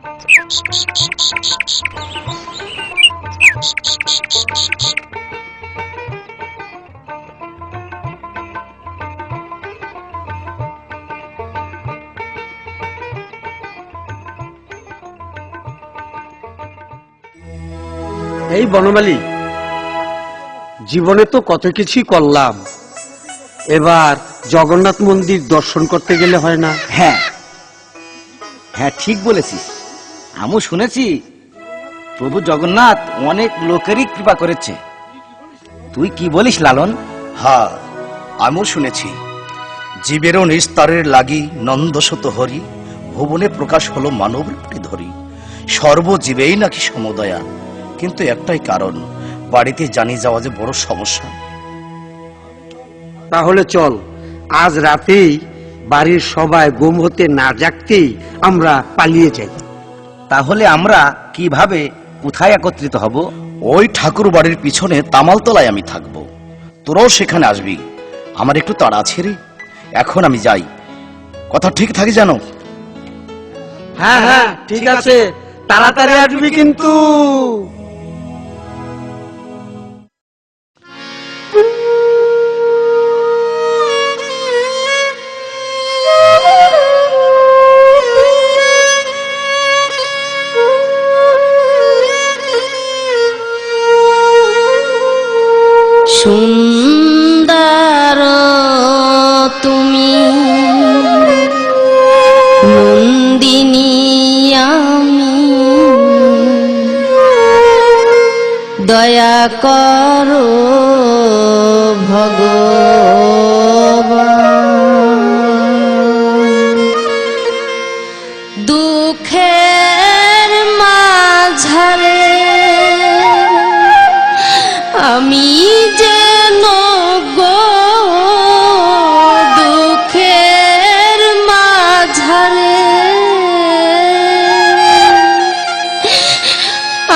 এই বনমালী, জীবনে তো কত কিছুই করলাম, এবার জগন্নাথ মন্দির দর্শন করতে গেলে হয় না? হ্যাঁ হ্যাঁ, ঠিক বলেছিস। আমিও শুনেছি প্রভু জগন্নাথ অনেক লোকেরই কৃপা করেছে। তুই কি বলিস লালন? হ্যাঁ, আমিও শুনেছি জীবেরও নিস্তারের লাগি নন্দশত হরি, ভুবনে প্রকাশ হলো মানব রূপে ধরি, সর্বজীবেই নাকি সমদয়া। কিন্তু একটাই কারণ, বাড়িতে জানি যাওয়া যে বড় সমস্যা। তাহলে চল, আজ রাতেই বাড়ির সবাই ঘুম হতে না জাগতেই আমরা পালিয়ে যাই। তাহলে আমরা কিভাবে, কোথায় একত্রিত হব? ওই ঠাকুর বাড়ির পিছনে তামালতলায় আমি থাকবো, তোরাও সেখানে আসবি। আমার একটু তাড়া আছে রে, এখন আমি যাই। কথা ঠিক থাকে জানো? হ্যাঁ হ্যাঁ, ঠিক আছে, তাড়াতাড়ি আসবি কিন্তু। সুন্দর তুমি নন্দিনী, আমি দয়া করো ভগবান। দুঃখের মাঝারে আমি যেন গো, দুঃখের মাঝারে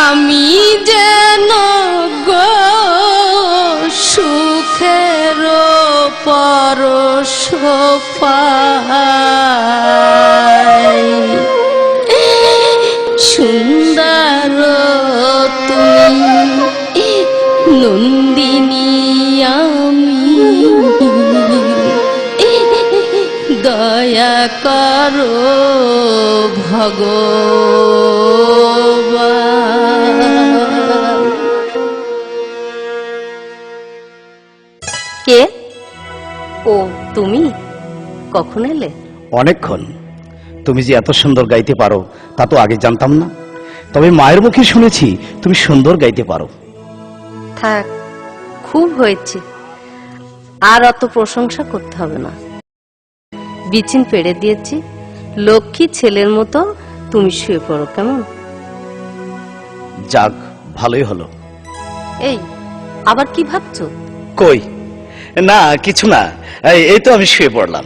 আমি যেন গো, সুখের পরশ পাই। সুন্দর তুমি নন্দিনী, আমি দয়া করো ভগবান। কে? ও তুমি কখন এলে? অনেকক্ষণ। তুমি যে এত সুন্দর গাইতে পারো তা তো আগে জানতাম না, তবে মায়ের মুখে শুনেছি তুমি সুন্দর গাইতে পারো। থাক, খুব হয়েছে, আর অত প্রশংসা করতে হবে না। বিচিন পেড়ে দিয়েছি, লক্ষ্মী ছেলের মতো তুমি শুয়ে পড়ো, কেমন? যাক, ভালোই হলো। এই আবার কি ভাবছো? কই না, কিছু না, এই তো আমি শুয়ে পড়লাম।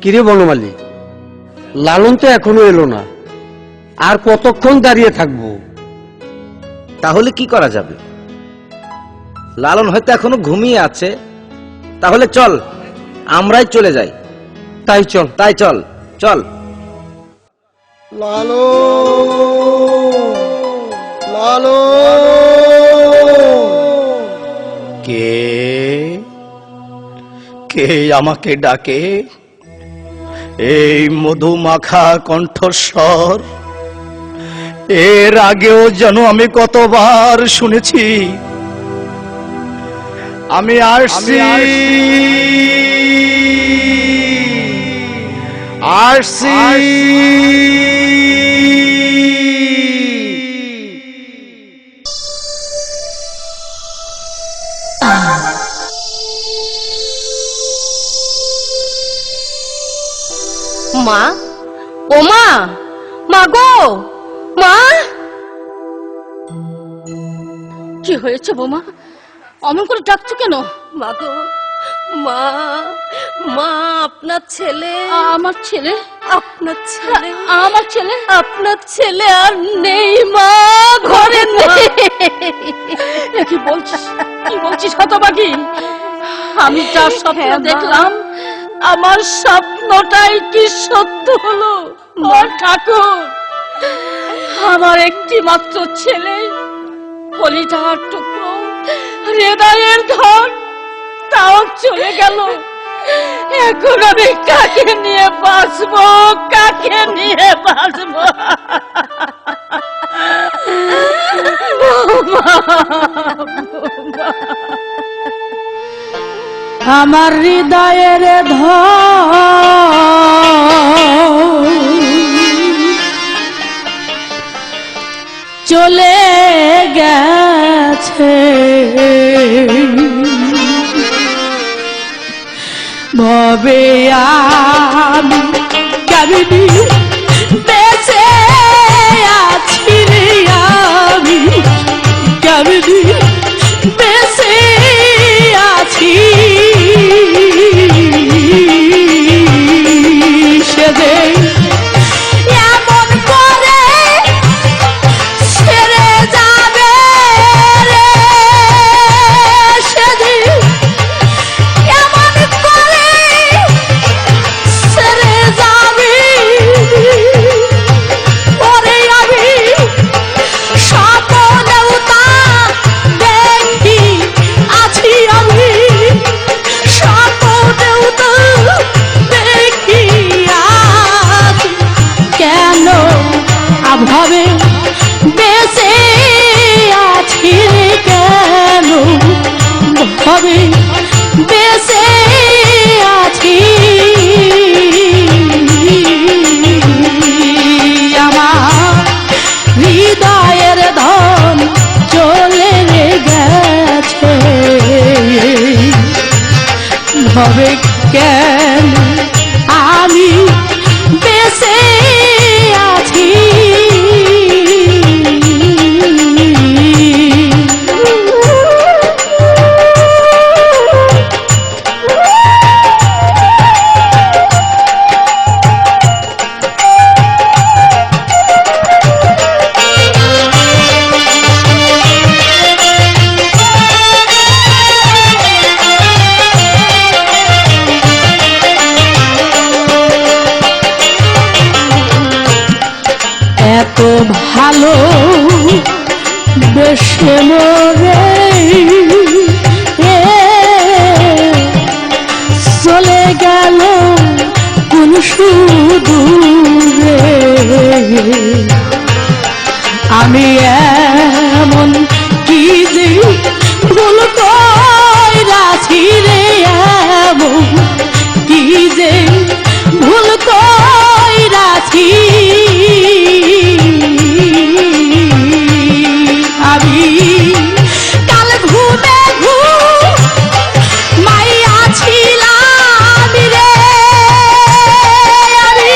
কিরে বনমালী, লালন তো এখনো এলো না, আর কতক্ষণ দাঁড়িয়ে থাকবো? তাহলে কি করা যাবে? লালন হয়তো এখনো ঘুমিয়ে আছে। তাহলে চল, আমরাই চলে যাই। তাই চল। তাই চল, চল। লালো লালো, কে কে আমাকে ডাকে? এই মধুমাখা কণ্ঠস্বর এর আগেও যেন আমি কতবার শুনেছি। আমি আসছি, আসছি। মা, ও মা, মা গো মা, কি হয়েছে বৌমা? অমন করে ডাকছো কেন? মা গো মা, মা আপনার ছেলে, আমার ছেলে? আপনার ছেলে, আমার ছেলে? আপনার ছেলে আর নেই মা, ঘরে নেই। এ কি বলছিস? কি বলছিস হতভাগী? আমি যা স্বপ্ন হ্যাঁ, মা। দেখলাম, আমার স্বপ্নটাই কি সত্য হলো? মা ঠাকুর, আমার একটি মাত্র ছেলে, কলিজার টুকরো, হৃদয়ের ধন, তাও চলে গেল। এখন আমি কাকে নিয়ে বাঁচবো? কাকে নিয়ে বাঁচবো? আমার হৃদয়ের চলে গেছে, ভবে আমি কেমনি বেঁচে আছি রে, আমি কেমনি বেঁচে আছি। সেদিন এমন করে ছেড়ে যাবে রে, সেদিন এমন করে ছেড়ে যাবে, ওরে আমি স্বপ্নেও তা দেখি আছি, আমি স্বপ্নেও তো দেখি আছি। কেন অভাবে বেঁচে আছি রে, কেন ভাবে বেঁচে আছি। আমার হৃদয়ের ধন চলে গেছে, ভাবে কেন আমি বেঁচে আছি। এত ভালো বেশে মরে এ চলে গেল কোন সুদূরে, আমি এমন কি যে ভুল কইরাছি রে, এমন কি যে ভুল কইরাছি। আমি কাল ঘুমে মাইয়া ছিলাম রে, আমি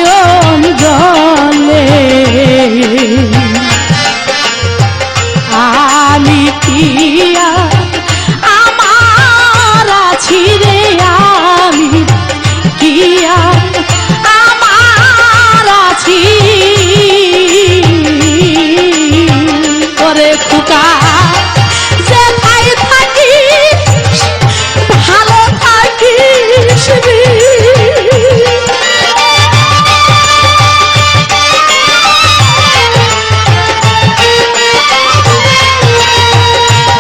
নয়ন জলে আমি কি আর আমার আছি রে আমি কি আর আমার আছি ওরে খোকা যেথায় থাকিস ভালো থাকিস রে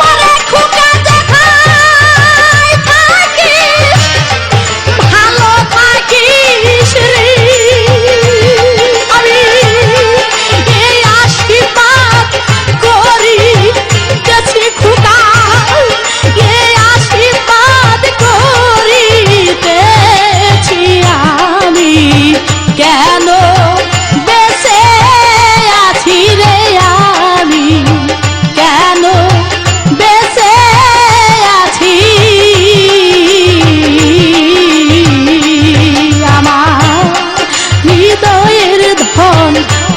ওরে খোকা যেথায় থাকিস ভালো থাকিস রে আমি এই আশীর্বাদ করি গেছি খোকা এই আশীর্বাদ করিতেছি আমি কেন বেঁচে আছি রে আমি কেন বেঁচে আছি আমার হৃদয়ের ধন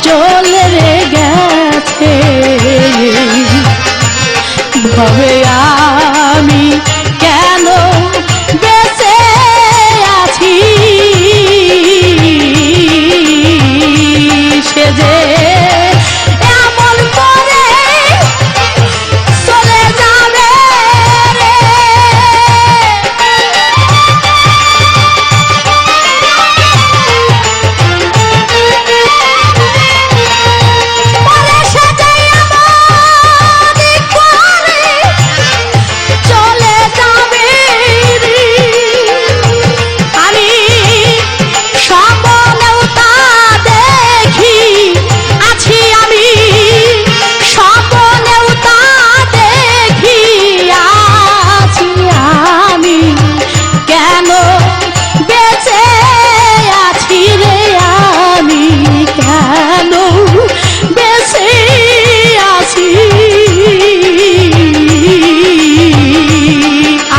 চলে রে গেছে ভবে আমি কেন বেঁচে আছি সে যে এমন করে চলে যাবে রে পরে সে যে এমন করে চলে যাবে রে আমি স্বপ্নেও তা দেখি আছি আমি স্বপ্নেও তা দেখি আছি আমি কেন বেঁচে আছি রে আমি কেন বেঁচে আছি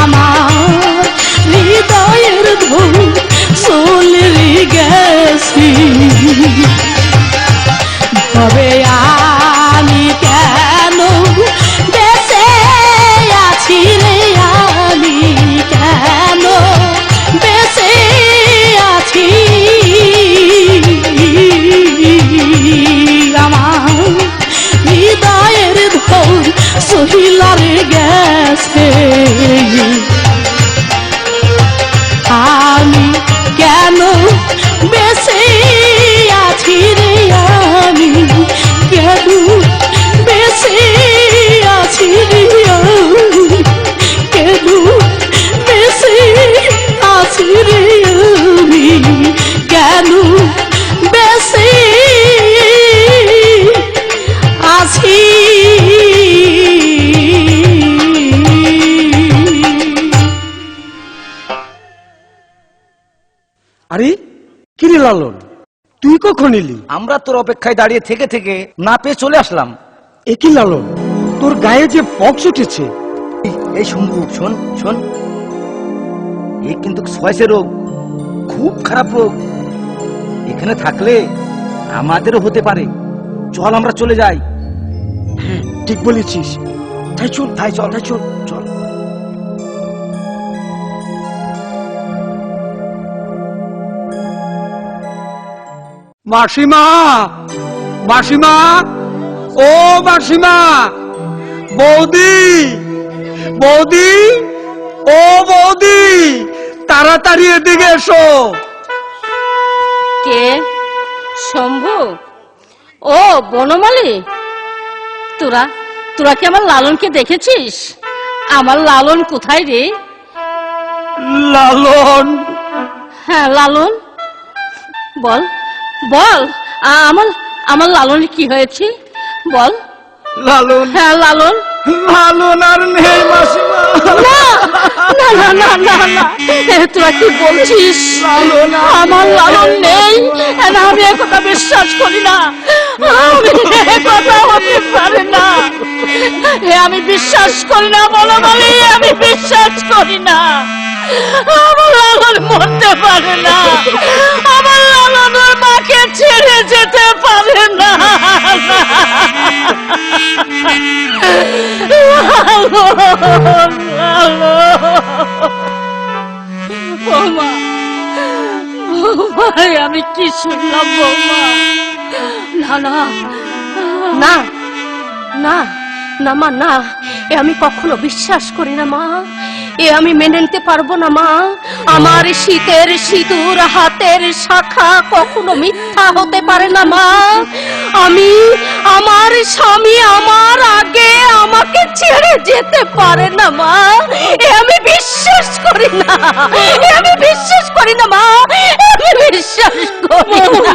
আমার হৃদয়ের ধূল চলে গেছি তবে আমি কেন বেঁচে আছি রে আমি কেন বেঁচে আছি আমার হৃদয়ের ধূল সহিলারে গেছে আমি কেন বেঁচে আছি রে আমি কেন বেঁচে আছি রে আমি কেন বেঁচে আছি রে আমি কেন বেঁচে আছি আরে কিরে লালন, তুই কখন এলি? আমরা তোর অপেক্ষায় দাঁড়িয়ে থেকে থেকে না পেয়ে চলে আসলাম। একই লালন, তোর গায়ে যে পক্স উঠেছে। এই শম্ভু শোন শোন, এই কিন্তু ছয়সে রোগ, খুব খারাপ রোগ। এখানে থাকলে আমাদেরও হতে পারে। চল আমরা চলে যাই। হ্যাঁ ঠিক বলেছিস, তাই চল তাই চল তাই চল চল। মাসিমা, মাসিমা, ও মাসিমা, বৌদি, বৌদি, ও বৌদি, তাড়াতাড়ি এদিকে এসো। কে? শম্ভু? ও বনমালী, তোরা তোরা কি আমার লালনকে দেখেছিস? আমার লালন কোথায় রে? লালন? হ্যাঁ লালন, বল বল, আমার আমার লালনের কি হয়েছে বল। লালন? হ্যাঁ লালন। লালন আর নেই মাসিমা। না না না না না না, তোরা কি বলছিস? আমার লালন নেই? না, আমি একথা বিশ্বাস করি না। আমি একথা হতে পারে না, আমি বিশ্বাস করি না বনমালী, আমি বিশ্বাস করি না। আমার লালন মরতে পারে না, আমার লালন ওর মাকে ছেড়ে যেতে পারে না। বৌমা, বৌমা, আমি কি শুনলাম বৌমা? না না না না না মা, না, এ আমি কখনো বিশ্বাস করি না মা, এ আমি মেনে নিতে পারবো না মা। আমার শীতের সিঁদুর হাতের শাখা কখনো মিথ্যা হতে পারে না মা। আমি, আমার স্বামী আমার আগে আমাকে ছেড়ে যেতে পারে না মা, এ আমি বিশ্বাস করি না, এ আমি বিশ্বাস করি না মা, আমি বিশ্বাস করি না।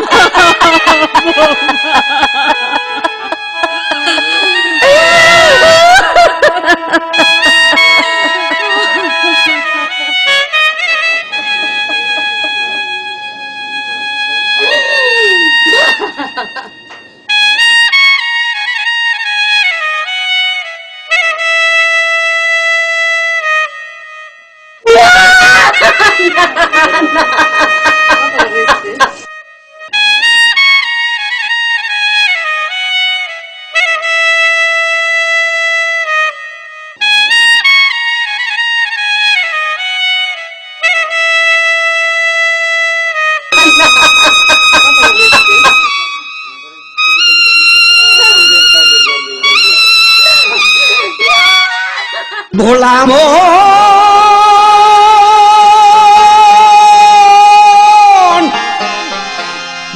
ভোলা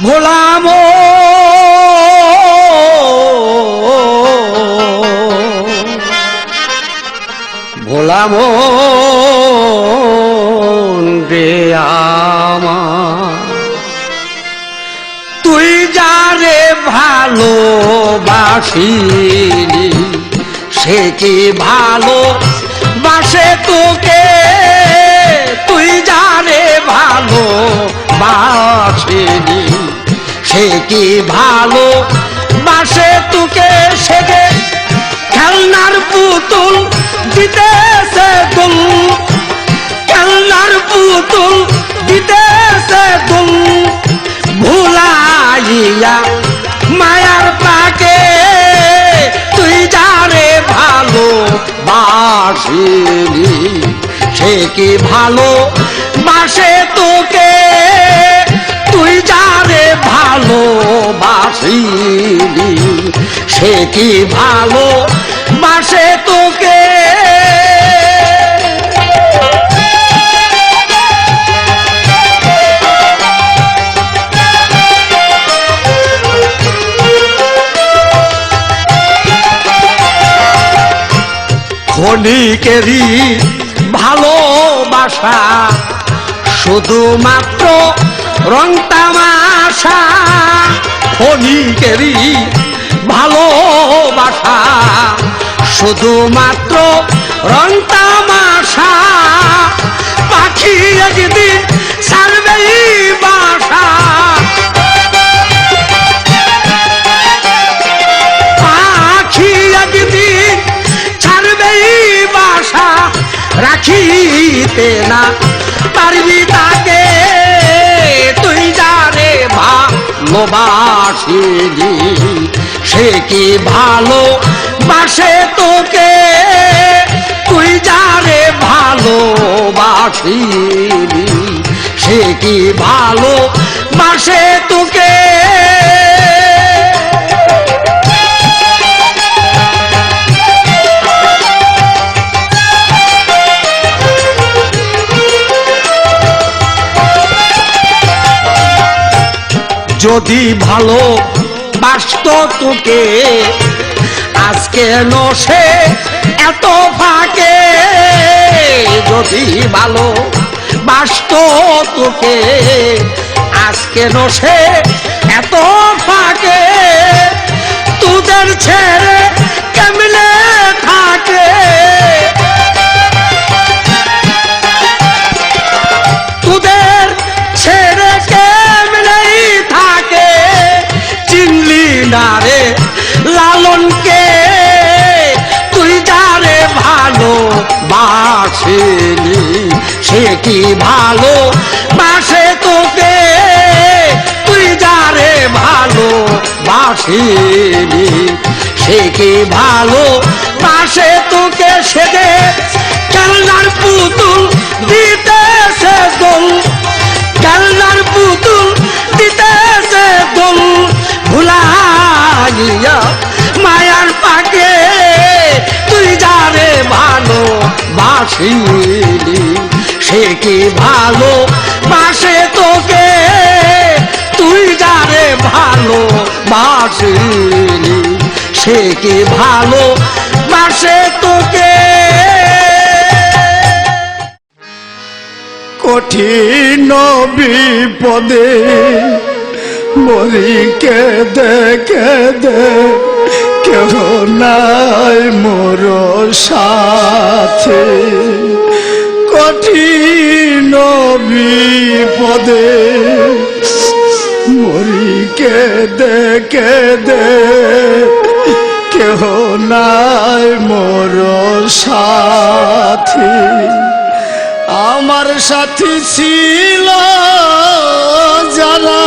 ভোলাম ভোলাম রে আমার, তুই যারে ভালোবাসিলি সে কি ভালো বাসে তোকে, তুই যারে ভালো বাসিলি সে কি ভালো বাসে তোকে, সে যে খেলনার পুতুল দিতেছে দুল, খেলনার পুতুল দিতেছে দুল, ভুলাইয়া মায়ার পাকে তুই যারে ভালো বাসিলি সে কি ভালো বাসে তোকে, তুই যারে ভালো বাসিলি সে কি ভালো বাসে তোকে। ক্ষণিকেরই ভালোবাসা শুধুমাত্র রং তামাশা, ক্ষণিকেরই ভালোবাসা শুধুমাত্র রং তামাশা, পাখি একদিন ছাড়বেই বাসা, পাখি একদিন ছাড়বেই বাসা, রাখিতে না পারবি তাকে, তুই যারে ভালোবাসিলি সে কি ভালো বাসে তোকে, তুই যারে ভালোবাসিলি সে কি ভালো বাসে তোকে। যদি ভালো বাসত তোকে আজকে নসে এত ফাঁকে, যদি ভালো বাসত তোকে আজকে নসে এত ফাঁকে, তোদের ছেড়ে কেমনে থাকে, তোদের ছেড়ে কেমনেই থাকে, চিনলি না রে লালনকে, তুই যারে ভালো বাসিলি সে কি ভালো বাসে তোকে, তুই যারে ভালো বাসিনি। সে কি ভালো বাসে তোকে, সে যে খেলনার পুতুল দিতেছে দোল, খেলনার পুতুল দিতেছে দোল। ভুলাইয়া মায়ার পাকে তুই যারে ভালো বাসিনি। সে কি ভালো বাসে তোকে, তুই যারে ভালো বাসিনি। সে কি ভালো বাসে তোকে। কঠিন বিপদে মরি কেঁদে কেঁদে, কেহ নাই মোর সাথে। কঠিন বিপদে মরি কেঁদে কেঁদে, কেহ নাই মোর সাথী। আমার সাথী ছিল যারা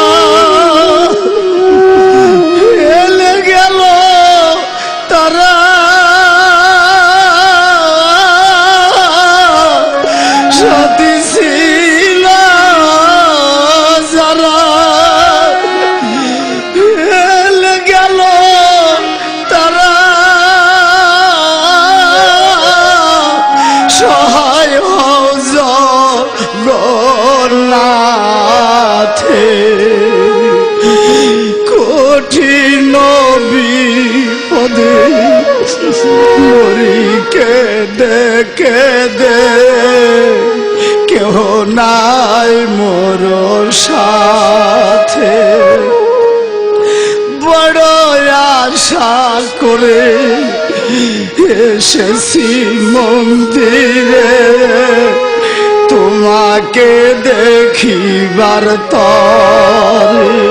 এলে গেল তারা, সাথী ছিল যারা এলে গেল তারা, সহায় হও জগন্নাথে। কঠিন বিপদে মরি কেঁদে কেঁদে, কেহ নাই মোর সাথে। বড় আশা করে এসেছি মন্দিরে, তোমাকে দেখিবার তরে।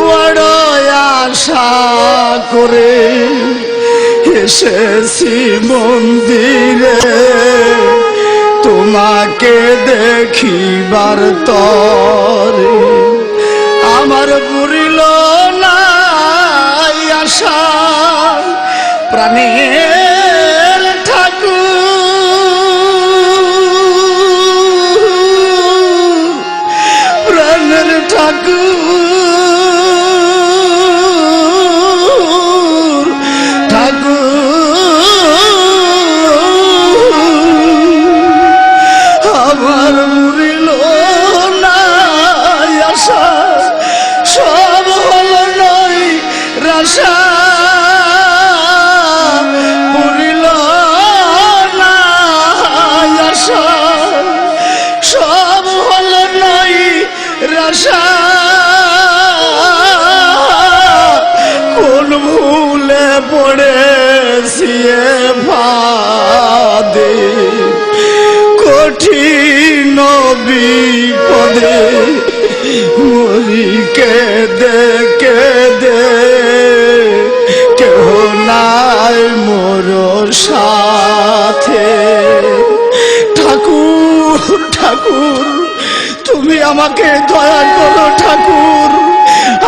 বড় আশা করে এসেছি মন্দিরে, তোমাকে দেখিবার তরে। আমার বুড়িল না আশা প্রাণের ঠাকুর, প্রাণের ঠাকুর, ঠাকুর। আমার মরিল না আশা, সব হলো নয় রাশা। মরিল না আশা, সব হলো নয় রাশা। কোন ভুলে পড়েছি ফাঁদে, কঠিন বিপদে মরি কেঁদে কেঁদে, কেহ নাই মোর সাথে। ঠাকুর ঠাকুর, তুমি আমাকে দয়া করো ঠাকুর।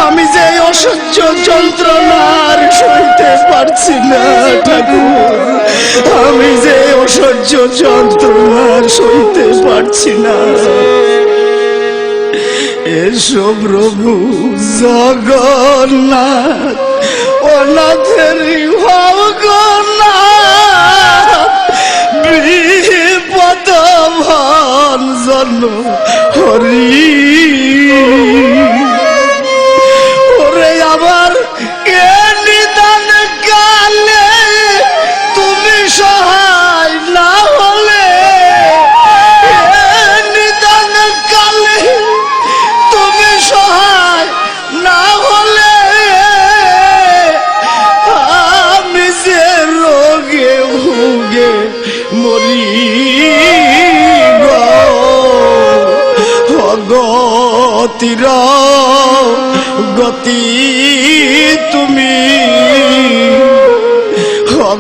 আমি যে অসহ্য যন্ত্রণার সইতে পারছি না ঠাকুর, আমি যে অসহ্য যন্ত্রণার সইতে পারছি না। এসো প্রভু জগন্নাথ, অনাথের ভগন্নাথ, বিপদ ভঞ্জন হরি। ওরে আবার এ নিদান কালে তুমি সহায় না হলে, নিদান কালে তুমি সহায় না হলে, আমি যে রোগে ভুগে মরি গতির গতি তুমি,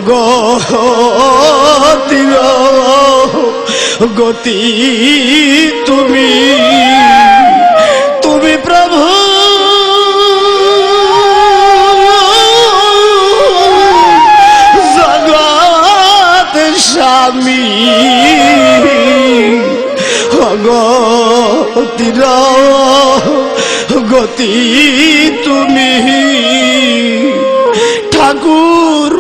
গতির গতি তুমি তুমি প্রভু জগৎ স্বামী গতির গতি তুমি ঠাকুর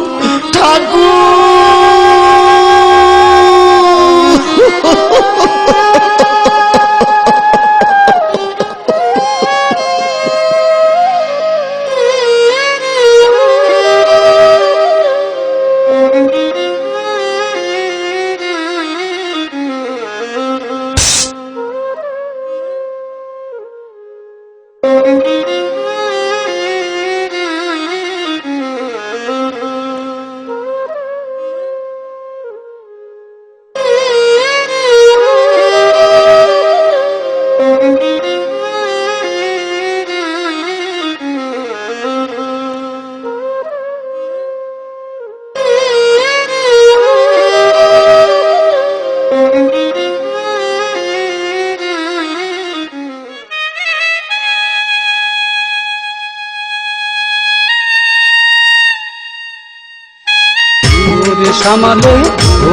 ওরে সামালে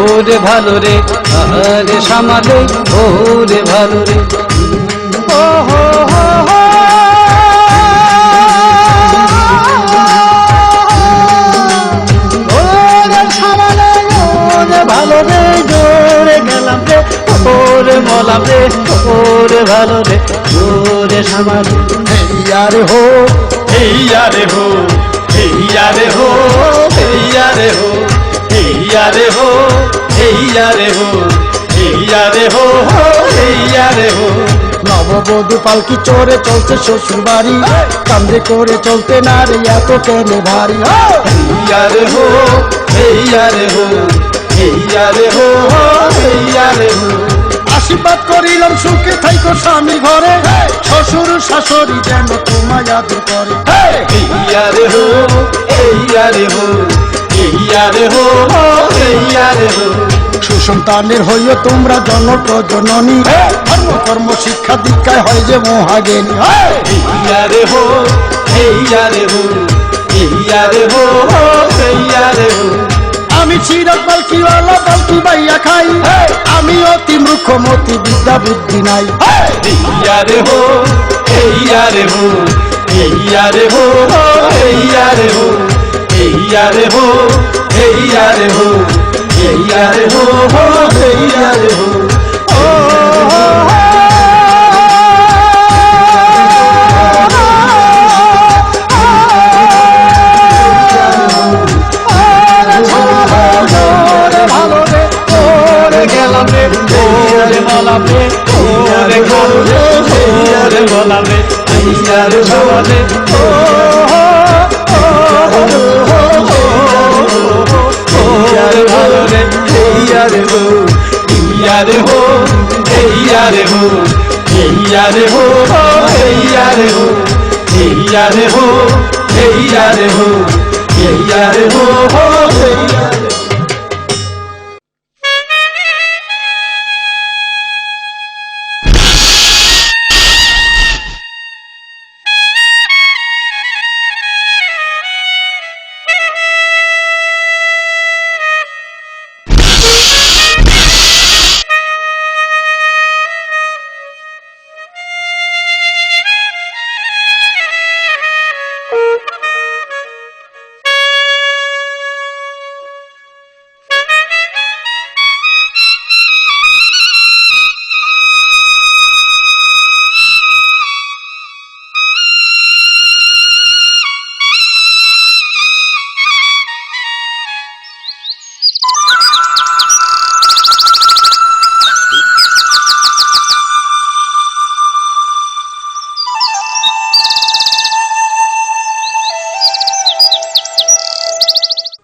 ওরে ভালো রে আরে সামালে ওরে ভালো রে ও হো হো হো ওরে সামালে ওরে ভালো রে জোরে গেলাম রে ওরে মলাম রে ওরে ভালো রে ওরে সামালে ইয়ারে হো ইয়ারে হো ইয়ারে হো ইয়ারে হো ইয়ারে হো ইয়ারে হো ইয়ারে হো ইয়ারে হো নববধূ পালকি চড়ে চলছে শ্বশুর বাড়ি কান্দে করে চলতে না রে এত কেনে ভারী ইয়ারে হো ইয়ারে হো ইয়ারে হো ইয়ারে হো আশীর্বাদ করিলাম সুখে থাইকো স্বামী ঘরে শ্বশুর শাশুড়ি যেন তোমায় আদর করে ইয়ারে হো ইয়ারে হো ইয়ারে হো ইয়ারে হো সুসন্তানের হইও তোমরা জনক জননী ধর্ম কর্ম শিক্ষা দীক্ষায় হয় যে মহাজ্ঞানী ইয়ারে হো ইয়ারে হো ইয়ারে হো ইয়ারে হো আমি চিরক বালকিওয়ালা বালকি বাইয়া খাই আমি অতি মূর্খমতি বিদ্যা বুদ্ধি নাই ইয়ারে হো ইয়ারে হো ইয়ারে হো ইয়ারে হো ইয়ারে হো ইয়ারে হো ইয়ারে হো ইয়ারে হো ভালো রে ওরে গেলাম রে ওরে মালাম রে ওরে ভালো রে ওরে বলাম রে ইয়ারে ভালো ইয়ারে ভালো রে ইয়ারে হো ইয়ারে হো ইয়ারে হো ইয়ারে হো ইয়ারে হো ইয়ারে হো ইয়ারে হো ইয়ারে হো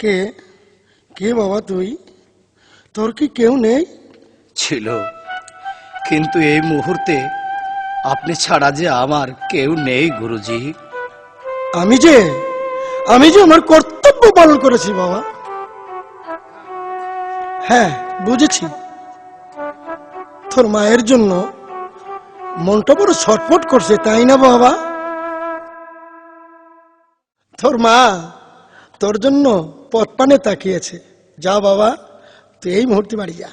কে কে বাবা তুই তোর কি কেউ নেই ছিল, কিন্তু এই মুহূর্তে আপনি ছাড়া যে আমার কেউ নেই গুরুজি। আমি যে আমার কর্তব্য পালন করেছি বাবা। হ্যাঁ বুঝেছি, তোর মায়ের জন্য মনটা বড় ছটফট করছে, তাই না বাবা? তোর মা তোর জন্য পথ পানে তাকিয়েছে। যা বাবা, তুই এই মুহূর্তে বাড়ি যা।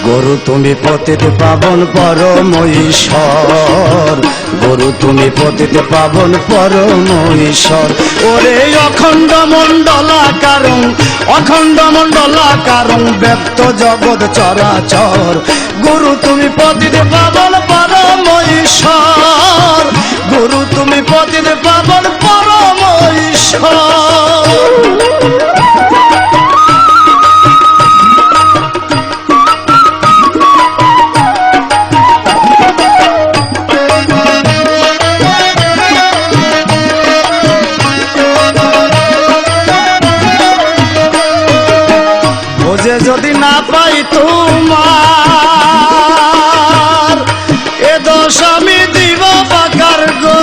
গরু তুমি পতিতে পাবন পরম ঈশ্বর, গরু তুমি পতিতে পাবন পরম ঈশ্বর। ওরে অখণ্ড মণ্ডলাকারং, অখণ্ড মণ্ডলাকারং ব্যক্ত জগৎ চরাচর, গুরু তুমি পতিতে পাবন পরম ঈশ্বর, গুরু তুমি পতিতে পাবন পরম ঈশ্বর। যদি না পাই তোমার এ দোষ আমি দিব বাকার গো,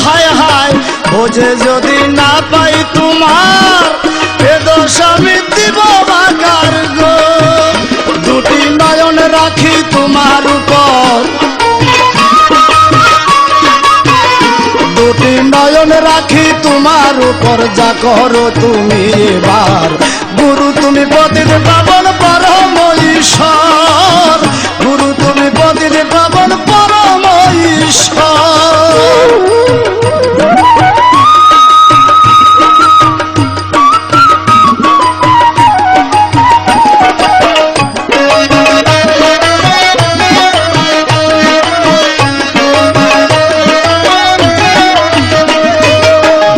হায় হায়। বোঝে যদি না পাই তোমার এ দোষ আমি দিব বাকার গো। দুটি নয়ন রাখি তোমার উপর, দুটি নয়ন রাখি তোমার উপর, যা করো তুমি এবার। গুরু তুমি পতিতে পাবন পরম ঈশ্বর, গুরু তুমি পতিতে পাবন পরম ঈশ্বর।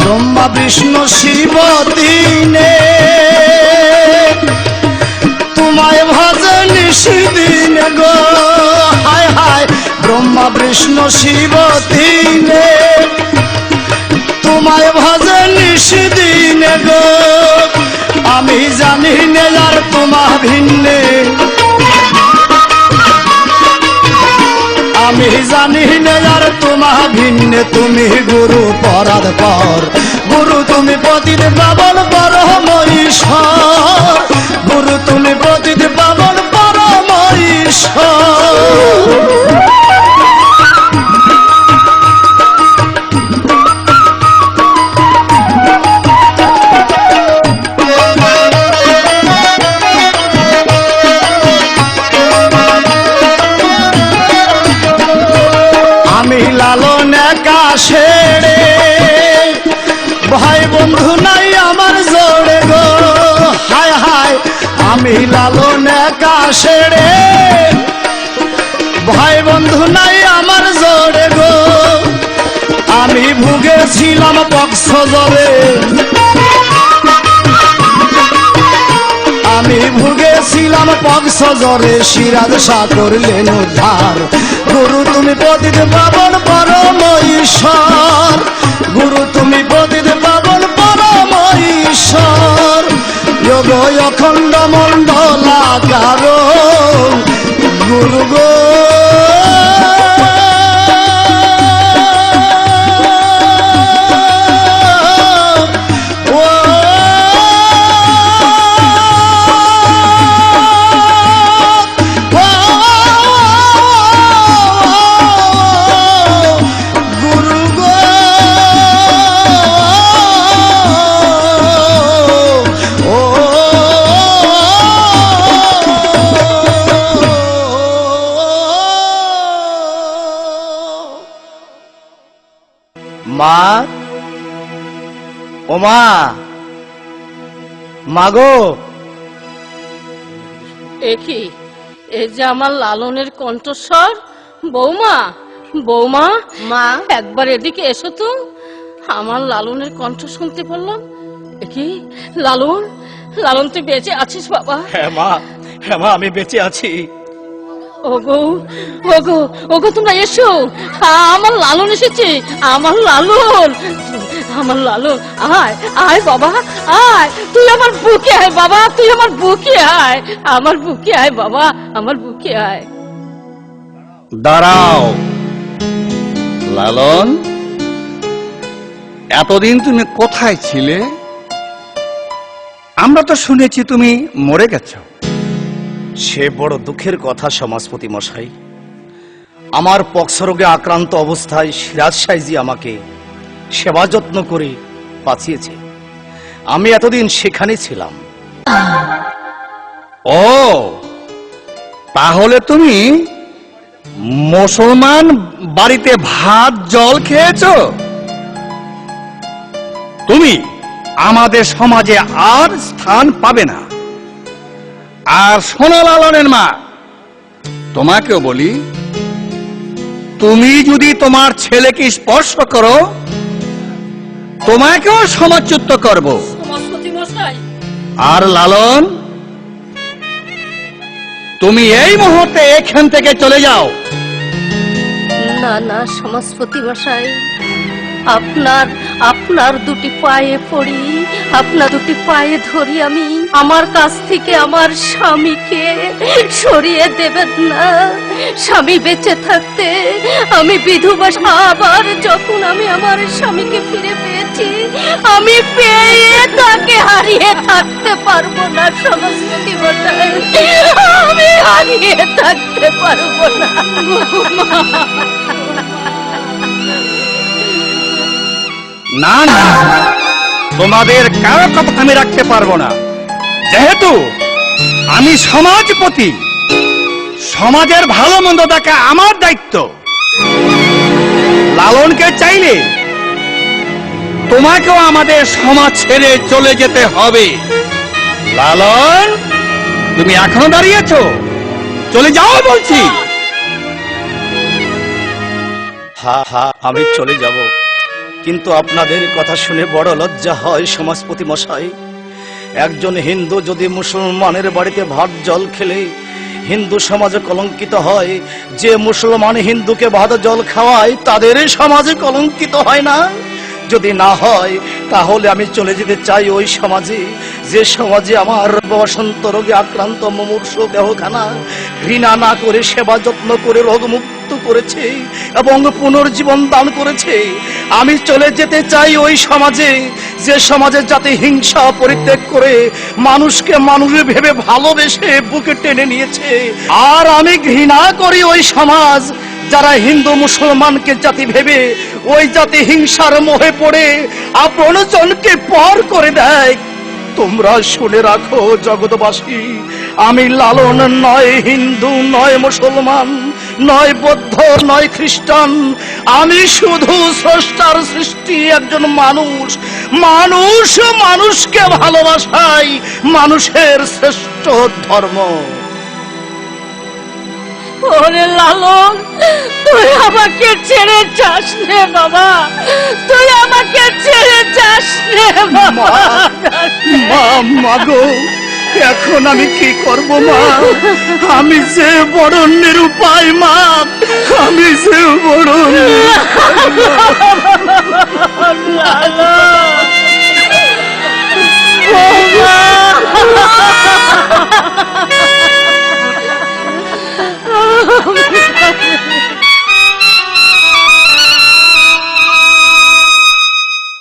ব্রহ্মা বিষ্ণু শিব তিনে তোমায় ভজে নিশিদিন গো, হায় হায়। ব্রহ্মা বিষ্ণু শিব তিনে তোমায় ভজে নিশিদিন গো। আমি জানি নে আর তোমা ভিন্নে, আমি জানি নে আর তোমা ভিন্নে। তুমি গুরু পরার পর, গুরু তুমি পতিতে পাবন পরম ঈশ্বর, গুরু তুমি পতিতে পাবন পরম ঈশ্বর। আমি লালন একা সেরে, ভাই বন্ধু নাই আমার জোড়ে গো, হায় হায়। আমি লালন একা সেরে, ভাই বন্ধু নাই আমার জোড়ে গো। আমি ভুগেছিলাম পক্ষ জরে, আমি ভুগেছিলাম পক্ষ জরে, সিরাজ শাহ করলেন উদ্ধার। গুরু তুমি পতিতে পাবন পরম ঈশ্বর, গুরু তুমি পতিতে পাবন পরম ঈশ্বর। যোগ অখণ্ড মণ্ডলাকার গুরু গো, মা, ও মা, মাগো। একি, এই যে আমার লালনের কণ্ঠস্বর। বৌমা, বৌমা, মা, একবার এদিকে এসো তো। আমার লালনের কণ্ঠ শুনতে পারলাম। কি লালন, লালন তুই বেঁচে আছিস বাবা? হ্যাঁ মা, আমি বেঁচে আছি। ওগো ওগো ওগো, তোমরা এসো, আমার লালন এসেছে, আমার লালন, আমার লালন। আয় আয় বাবা, আয়, তুই আমার বুকে আয় বাবা, তুই আমার বুকে আয়, আমার বুকে আয় বাবা, আমার বুকে আয়। দাঁড়াও লালন, এতদিন তুমি কোথায় ছিলে? আমরা তো শুনেছি তুমি মরে গেছো। সে বড় দুঃখের কথা সমাজপতি মশাই। আমার পক্স রোগে আক্রান্ত অবস্থায় সিরাজ সাইজি আমাকে সেবা যত্ন করে বাঁচিয়েছে। আমি এতদিন সেখানে ছিলাম। ও, তাহলে তুমি মুসলমান বাড়িতে ভাত জল খেয়েছো? তুমি আমাদের সমাজে আর স্থান পাবে না। আর শোনো লালনের মা, তোমাকেও বলি, তুমি যদি তোমার ছেলেকে স্পর্শ করো, তোমাকেও সমাজচ্যুত করব। সমাজপতি মশাই, আর লালন, তুমি এই মুহূর্তে এখান থেকে চলে যাও। না না সমাজপতি মশাই, আপনার আপনার দুটি পায়ে পড়ি, আপনার দুটি পায়ে ধরি আমি। আমার কাছ থেকে আমার স্বামীকে সরিয়ে দেবেন না। স্বামী বেঁচে থাকতে আমি বিধবা, আবার যখন আমি আমার স্বামীকে ফিরে পেয়েছি, আমি পেয়ে তাকে হারিয়ে থাকতে পারবো না সমাজপতি মশাই, আমি হারিয়ে থাকতে পারবো না। না না, তোমাদের কারো কথা আমি রাখতে পারবো না। যেহেতু আমি সমাজপতি, সমাজের ভালো মন্দ দেখা আমার দায়িত্ব। লালনকে চাইলে তোমাকেও আমাদের সমাজ ছেড়ে চলে যেতে হবে। লালন, তুমি এখনো দাঁড়িয়েছো? চলে যাও বলছি। হ্যাঁ, আমি চলে যাব, কিন্তু আপনাদের কথা শুনে বড় লজ্জা হয় সমাজপতি মশাই। একজন হিন্দু যদি মুসলমানের বাড়িতে ভাত জল খেলে হিন্দু সমাজে কলঙ্কিত হয়, যে মুসলমান হিন্দুকে ভাত জল খাওয়ায় তাদের সমাজে কলঙ্কিত হয় না? যদি না হয় তাহলে আমি চলে যেতে চাই ওই সমাজে, যে সমাজে আমার বসন্ত রোগে আক্রান্ত মুমূর্ষু দেহখানা ঘৃণা না করে সেবা যত্ন করে রোগমুক্ত করেছে এবং পুনর্জীবন দান করেছে। আমি চলে যেতে চাই ওই সমাজে, যে সমাজে যাতে হিংসা পরিত্যাগ করে মানুষকে মানুষ ভেবে ভালোবেসে বুকে টেনে নিয়েছে। আর আমি ঘৃণা করি ওই সমাজ যারা হিন্দু মুসলমানকে জাতি ভেবে ওই জাতি হিংসার মোহে পড়ে আপনজনকে পর করে দেয়। তোমরা শুনে রাখো জগৎবাসী, আমি লালন নয় হিন্দু, নয় মুসলমান, নয় বৌদ্ধ, নয় খ্রিস্টান। আমি শুধু স্রষ্টার সৃষ্টি একজন মানুষ। মানুষ মানুষকে ভালোবাসাই মানুষের শ্রেষ্ঠ ধর্ম। ওরে লালন, তুই আমাকে ছেড়ে যাস রে বাবা, তুই আমাকে ছেড়ে যাস রে বাবা। মাগো, এখন আমি কি করব মা? আমি যে বড় নিরুপায় মা, আমি যে বড়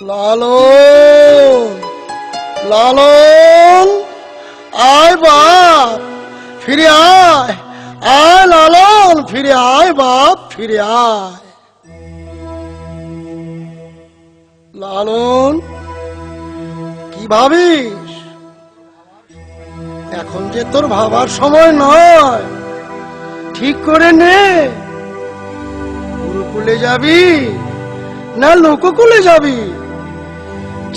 লালন, লালন, আয় বাপ, ফিরে আয়, আয় লালন, ফিরে আয় বাপ, ফিরে আয়। লালন, কি ভাবিস? এখন যে তোর ভাবার সময় নয়, ঠিক করে নে। গুরুকুলে যাবি না লোককুলে যাবি?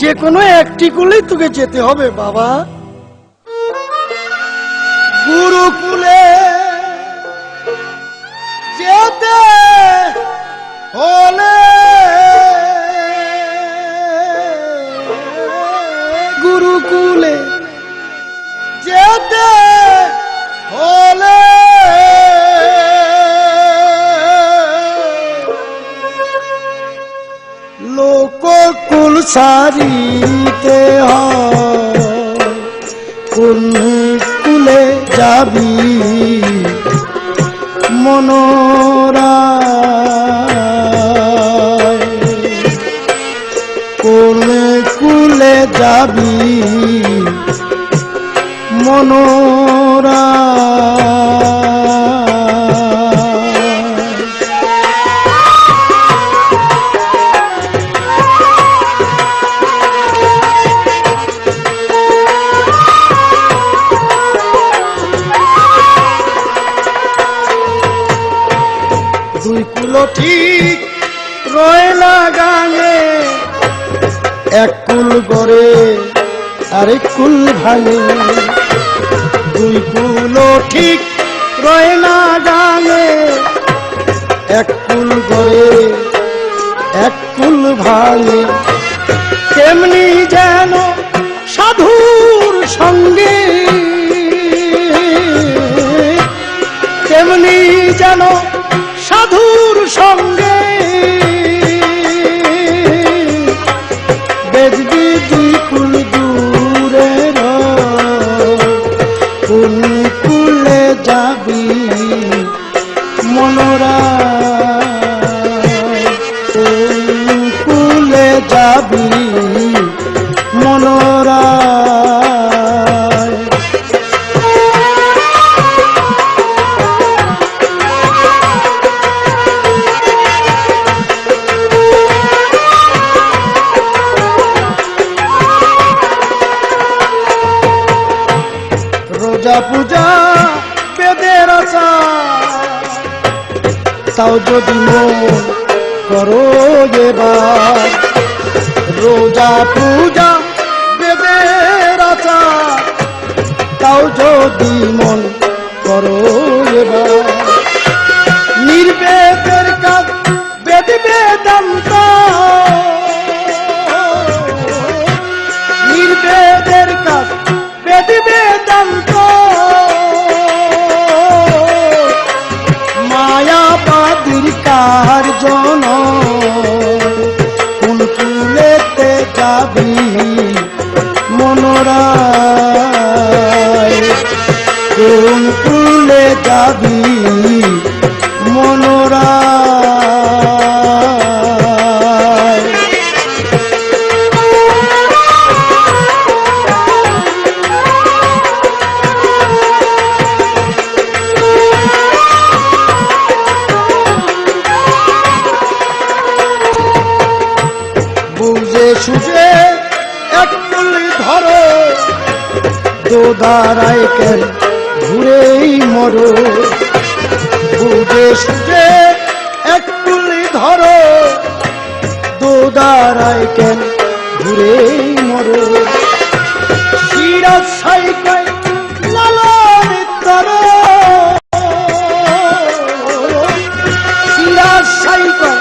যে কোনো একটি কুলেই তোকে যেতে হবে বাবা। গুরুকুলে যেতে হলে গুরুকুলে যেতে হলে লোককুল সারিতে হয় কোন কুলে যাবি মনোরা কোন কুলে যাবি মনোরা দুই কুলো ঠিক রয়লা গানে এক কুল গড়ে আরেক কুল ভাঙে দুই কুলো ঠিক রয়লা গানে এক কুল গড়ে এক কুল ভাঙে তেমনি যেন সাধুর সঙ্গে তেমনি যেন সাধুর সঙ্গে বেজবি দুই কুল দূরে কোন কুলে যাবি মনোরা কোন কুলে যাবি মনোরা রোজা পূজা বেদের আশা তাও যদি মন করো এবার রোজা পূজা বেদের আশা তাও যদি মন করো এবার নির্বেদের কাজ বেদ বেদান্ত নির্বেদের কাজ বেদ বেদান্ত মায়াবাদীর কার্জন কোন কুলেতে যাবি মনোরা কোন কুলে যাবি মনোরা বুঝে সুঝে এক কুলি ধরো দোদারায় কেন ঘুরেই মরো বুঝে সুঝে এক কুলি ধরো দোদারায় কেন ঘুরেই মরো সিরাজ সাইকাই লালন তর সিরাজ সাইকাই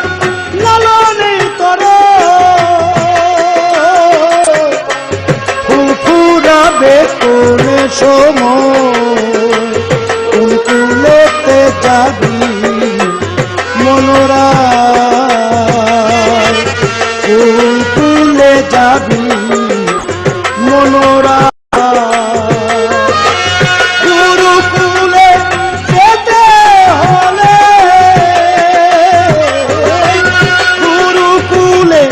লালন তর ফুফুরাবে কোন সময় কোন কুলেতে যাবি মনোরা কোন কুলে যাবি মনোরা গুরুকুলে যেতে হলে গুরুকুলে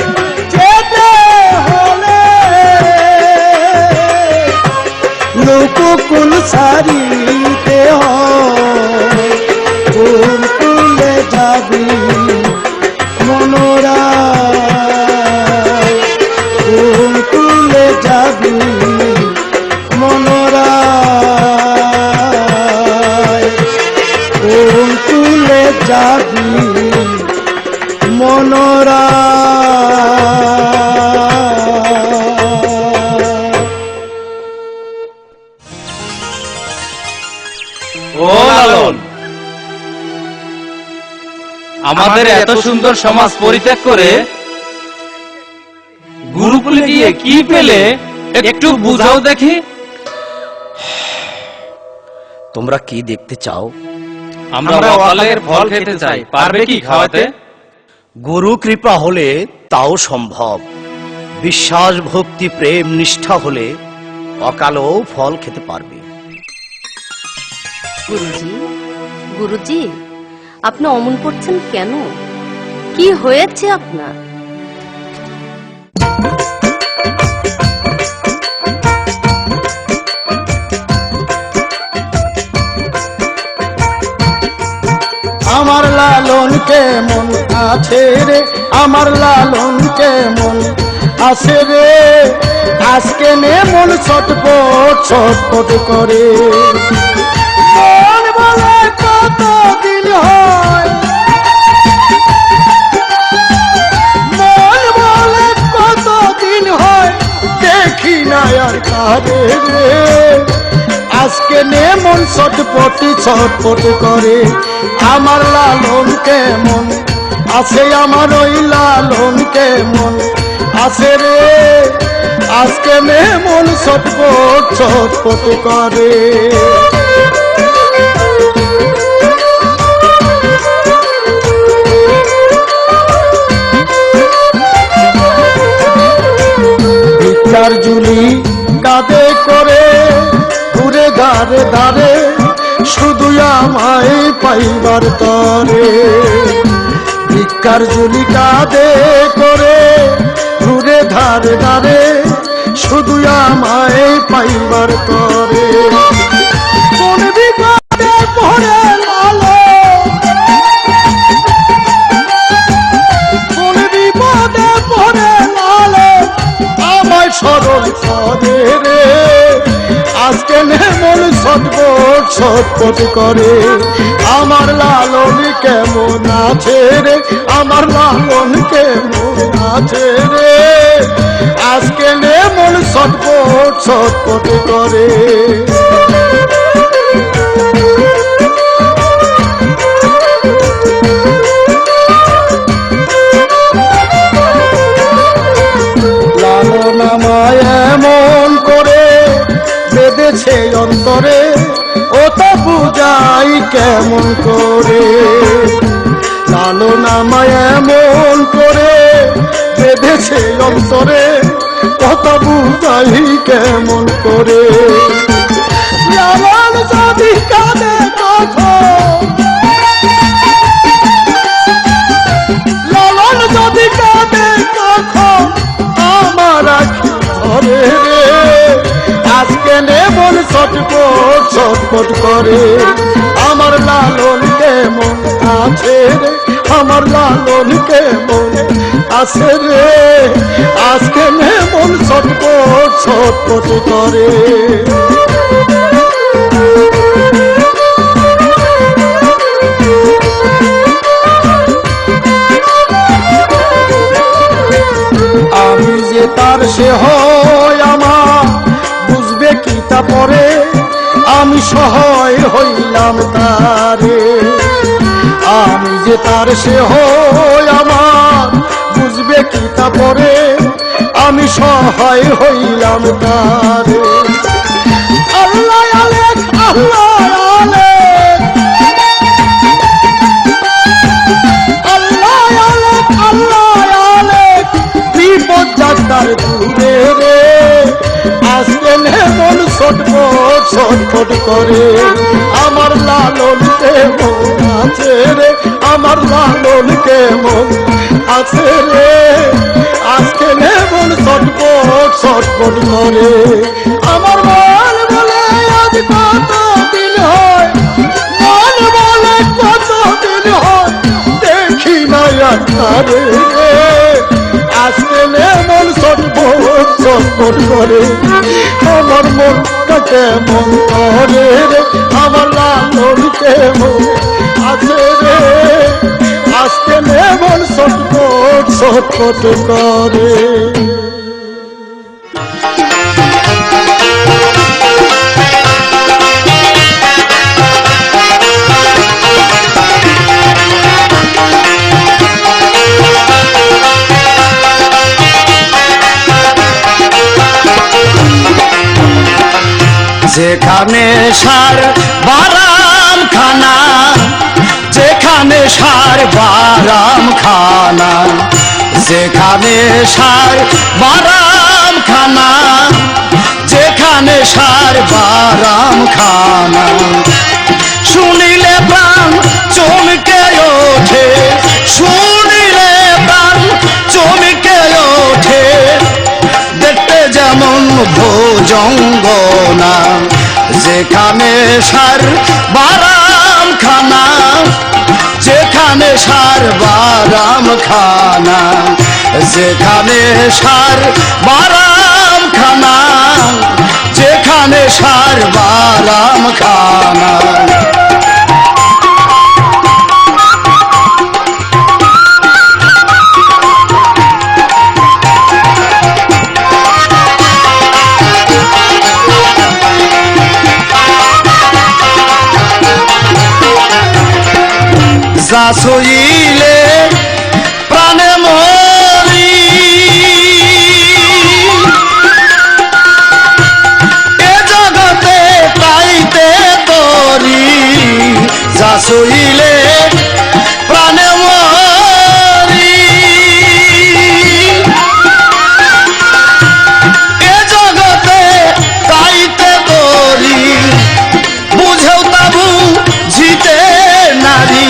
যেতে হলে লোককুল সারিতে হয় কোন কুলে যাবি মনোরা কোন কুলে যাবি মনোরা কোন কুলে যাবি মনোরা ও লালন আমাদের এত সুন্দর সমাজ পরিত্যাগ করে গুরুকুলে গিয়ে কি পেলে একটু বুঝাও দেখি। তোমরা কি দেখতে চাও? আমরা অকালের ফল খেতে চাই, পারবে কি খাওয়াতে? গুরু কৃপা হলে তাও সম্ভব। বিশ্বাস, ভক্তি, প্রেম, নিষ্ঠা হলে অকালও ফল খেতে পারবে। গুরুজি, গুরুজি, আপনি অমন করছেন কেন? কি হয়েছে আপনার? আমার লালন কেমন আছে রে, আমার লালন কেমন আছে রে, আজকে নে মন ছটপট ছটপট করে। মন বলে কতদিন হয়, মন বলে কতদিন হয় দেখি না আর কারে রে, আজকে নে মন ছটপট ছটপট করে। আমার লালন কেমন আছে, আমার ওই লালন কেমন আছে রে, আজকে নে মন ছটপট ছটপট করে। ভিক্ষার ঝুলি কাঁধে করে ঘুরে ধারে ধারে, শুধু আমায় পাইবার তরে। ভিক্ষার ঝুলি কাঁধে করে ঘুরে ধারে ধারে, শুধু আমায় পাইবার তরে। কোন বিপদে পড়ে লালো, কোন বিপদে পড়ে লালো আমায় স্মরণ করে রে, আজকে মন ছটপট ছটপট করে। আমার লালন কেমন আছে রে, আমার লালন কেমন আছে রে, আজকে মন ছটপট ছটপট করে। লালন আমায় এমন করে বেঁধেছে অন্তরে, ও তা বুঝাই কেমন করে। লালন আমায় এমন করে বেঁধেছে অন্তরে, ও তা বুঝাই কেমন করে। লালন যদি কাঁদে কখন, লালন যদি কাঁদে কখন আমার আখি ধরে রে, আজকে নে মন ছটপট ছটপট করে। আমার লালন কেমন আছে রে, আমার লালন কেমন আছে রে, আজকে নে মন ছটপট ছটপট করে। আমি যে তার সে হয় আমার বুঝবে কি তা পরে, আমি সহায় হইলাম তারে। আমি যে তার সে হয় আমার বুঝবে কি তা পরে, আমি সহায় হইলাম তারে। আল্লাহ আলেক, আল্লাহ আলেক, আল্লাহ আলেক, আল্লাহ আলেক, বিপদ যাত্রার দূরে রে, আজকে মন ছটপট ছটপট করে। আমার লালন কেমন আছে রে, আমার লালন কেমন আছে রে, আজকে মন ছটপট ছটপট করে। আমার মন বলে আজ কত দিন হয়, মন বলে কত দিন হয় দেখি না আর কারে রে, আজকে মন ছটপট ছটপট করে। আমার মনটা কেমন করে রে, আমার লালন কেমন আছে রে, আজকে মন ছটপট ছটপট করে। যেখানে সার বারাম খানা, যেখানে সার বারাম খানা, যেখানে সার বারাম খানা, যেখানে সার বারাম খানা। শুনিলে প্রাণ চমকে ওঠে, শুনিলে প্রাণ চমকে ওঠে, দেখতে যেমন ভোজঙ্গনা। যেখানে সার বারাম খানা, যেখানে সার বারাম খানা, যেখানে সার বারাম খানা, যেখানে সার বারাম খানা। যা সইলে প্রাণে মরি, এ জগতে পাইতে তরি। যা সইলে প্রাণে মরি, এ জগতে পাইতে তরি। বুঝেও তাবু জিতে নারী,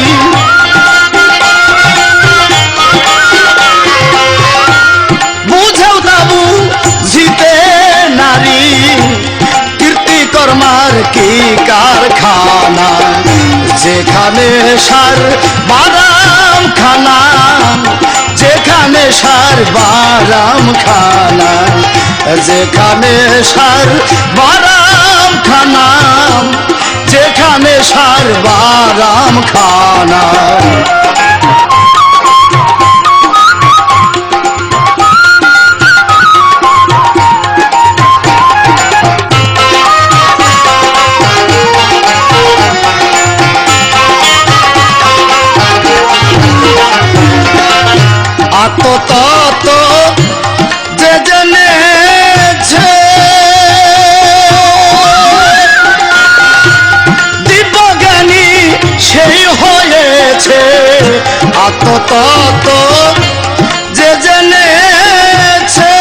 বুঝেও তাবু জিতে নারী। কীর্তি কর্মার কি কারখানা, যেখানে সার বারাম খানা, যেখানে সার বারাম খানা, যেখানে সার বারাম খানা, যেখানে সার বারাম খানা। আত্মতত্ত্ব যে জেনেছে, দিব্যজ্ঞানী সেই হয়েছে। আত্মতত্ত্ব যে জেনেছে,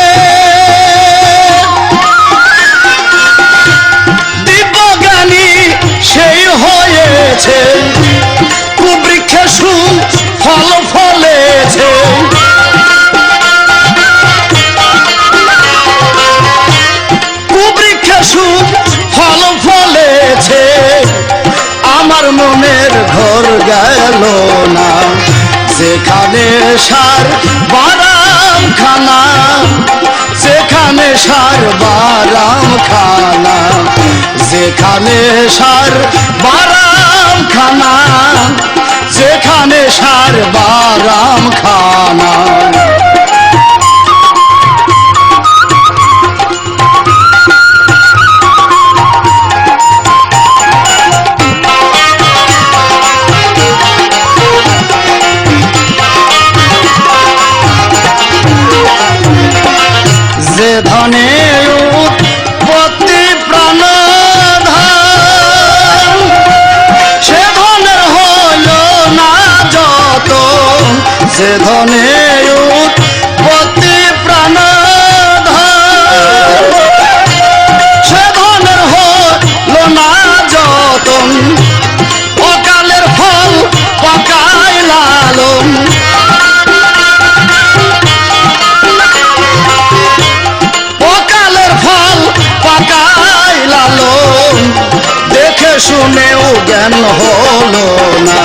দিব্যজ্ঞানী সেই হয়েছে। কুবৃক্ষে সুফল ফলেছে, কুবৃক্ষে সুফল ফলেছে। আমার মনের ঘর গেল না, যেখানে সার বারাম খানা, যেখানে সার বারাম খানা, যেখানে সার বারাম খানা, যেখানে সার বারাম খানা। যে ধনে উৎপত্তি প্রাণধান, সে ধনের হইল না যত। যে ধনে উৎপত্তি প্রাণধান, সে ধনের হইল না যতন। অকালের ফল পাকায় লালন, অকালের ফল পাকায় লালন। দেখে শুনেও জ্ঞান হলো না,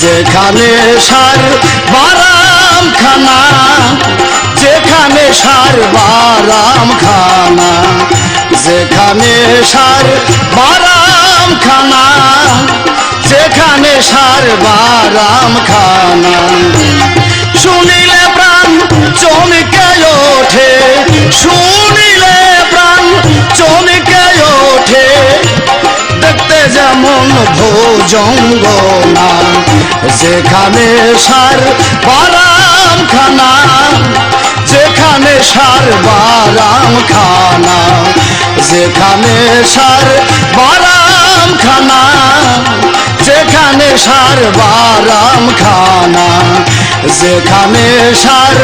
যেখানে সার বারাম খানা, যেখানে সার বারাম খানা, যেখানে সার বারাম খানা, যেখানে সার বারাম খানা। শুনিলে প্রাণ চমকে ওঠে, শুনিলে প্রাণ চমকে ওঠে, দেখতে যেমন ভোজঙ্গনা। যেখানে সার বারাম খানা, যেখানে সার বারাম খানা, যেখানে সার বারাম খানা, যেখানে সার বারাম খানা, যেখানে সার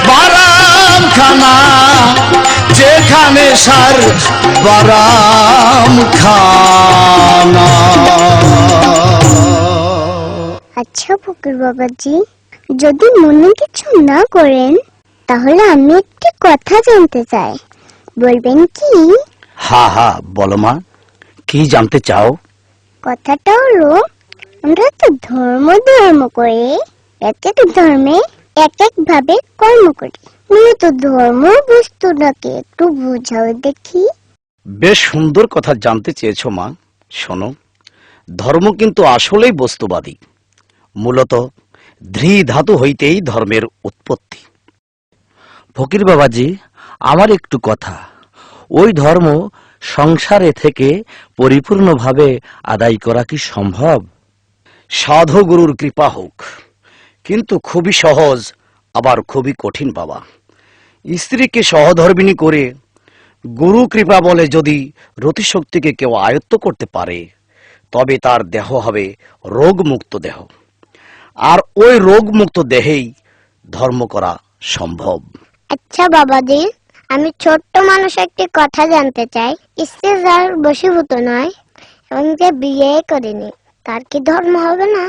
বারাম খানা, যেখানে সার বারাম খানা। আচ্ছা ফকির বাবাজি, যদি মনে কিছু না করেন তাহলে আমি একটি কথা জানতে চাই, বলবেন কি? হা হা, বলো মা, কি জানতে চাও? কথাটা হলো, আমরা তো ধর্ম করে এক এক ধর্মে এক এক ভাবে কর্ম করি, মূলত ধর্ম বস্তুটাকে একটু বুঝাও দেখি। বেশ সুন্দর কথা জানতে চেয়েছো মা। শোনো, ধর্ম কিন্তু আসলেই বস্তুবাদী। মূলত ধৃ ধাতু হইতেই ধর্মের উৎপত্তি। ফকির বাবাজি, আমার একটু কথা, ওই ধর্ম সংসারে থেকে পরিপূর্ণভাবে আদায় করা কি সম্ভব? সাধু গুরুর কৃপা হোক, কিন্তু খুবই সহজ, আবার খুবই কঠিন বাবা। স্ত্রীকে সহধর্মিণী করে গুরু কৃপা বলে যদি রতিশক্তিকে কেউ আয়ত্ত করতে পারে, তবে তার দেহ হবে রোগমুক্ত দেহ, আর ওই রোগমুক্ত দেহেই ধর্ম করা সম্ভব। আচ্ছা বাবাজি, আমি ছোট্ট মানুষ একটি কথা জানতে চাই। স্ত্রী যার বশীভূত নয় এবং যে বিয়ে করেনি, তার কি ধর্ম হবে না?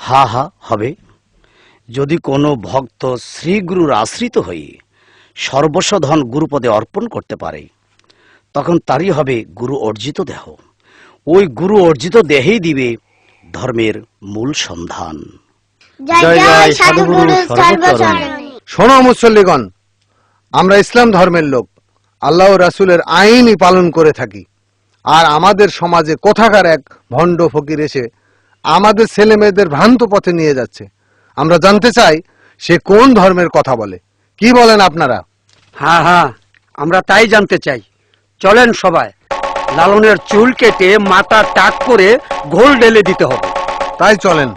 হা হা, হবে। যদি কোনো ভক্ত শ্রীগুরুর আশ্রিত হয়ে সর্বস্ব ধন গুরুপদে অর্পণ করতে পারে, তখন তারই হবে গুরু অর্জিত দেহ। ওই গুরু অর্জিত দেহেই দিবে ধর্মের মূল সন্ধান। জয় জয় সাধুগুরু সর্বচরণে। শোনো মুসল্লিগণ, আমরা ইসলাম ধর্মের লোক, আল্লাহ ও রাসূলের আইনই পালন করে থাকি। আর আমাদের সমাজে কোথাকার এক ভণ্ড ফকির এসে আমাদের ছেলে মেয়েদের ভ্রান্ত পথে নিয়ে যাচ্ছে। আমরা জানতে চাই সে কোন ধর্মের কথা বলে। কি বলেন আপনারা? হ্যাঁ হ্যাঁ, আমরা তাই জানতে চাই। চলেন সবাই, লালনের চুল কেটে মাথা টাক করে ঘোল ঢেলে দিতে হবে। তাই চলেন।